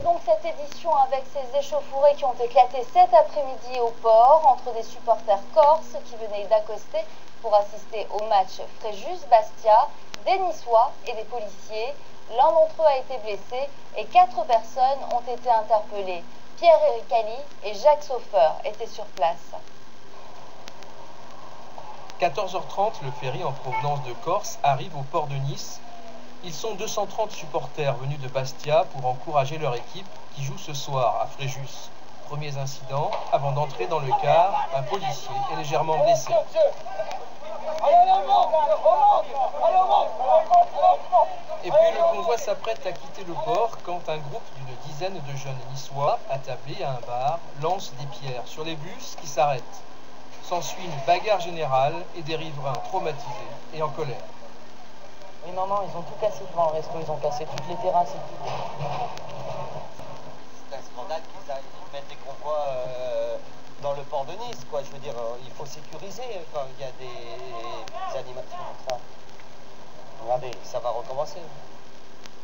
Donc cette édition avec ces échauffourées qui ont éclaté cet après-midi au port entre des supporters corses qui venaient d'accoster pour assister au match Fréjus-Bastia, des Niçois et des policiers. L'un d'entre eux a été blessé et 4 personnes ont été interpellées. Pierre-Éric Ali et Jacques Saufeur étaient sur place. 14h30, le ferry en provenance de Corse arrive au port de Nice. Ils sont 230 supporters venus de Bastia pour encourager leur équipe qui joue ce soir à Fréjus. Premiers incidents, avant d'entrer dans le car, un policier est légèrement blessé. Et puis le convoi s'apprête à quitter le port quand un groupe d'une dizaine de jeunes niçois, attablés à un bar, lance des pierres sur les bus qui s'arrêtent. S'ensuit une bagarre générale et des riverains traumatisés et en colère. Mais non, ils ont tout cassé devant le resto, ils ont cassé toutes les terrasses et tout. C'est un scandale qu'ils mettent des convois dans le port de Nice, quoi. Je veux dire, il faut sécuriser quand il y a des animations comme ça. Regardez, ça va recommencer.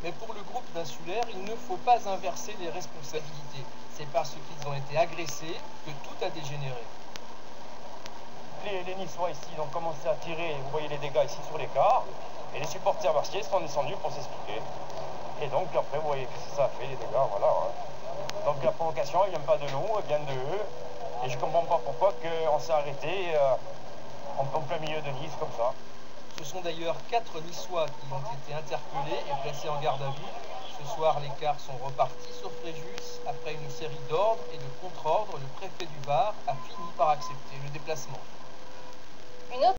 Mais pour le groupe d'insulaires, il ne faut pas inverser les responsabilités. C'est parce qu'ils ont été agressés que tout a dégénéré. Les Niçois ici ont commencé à tirer, vous voyez les dégâts ici sur les cars, et les supporters marseillais sont descendus pour s'expliquer. Et donc après, vous voyez que ça a fait, les dégâts, voilà. Donc la provocation, elle vient pas de nous, elle vient d'eux. Et je comprends pas pourquoi on s'est arrêté en plein milieu de Nice comme ça. Ce sont d'ailleurs 4 Niçois qui ont été interpellés et placés en garde à vue. Ce soir, les cars sont repartis sur Fréjus. Après une série d'ordres et de contre-ordres, le préfet du Var a fini par accepter le déplacement.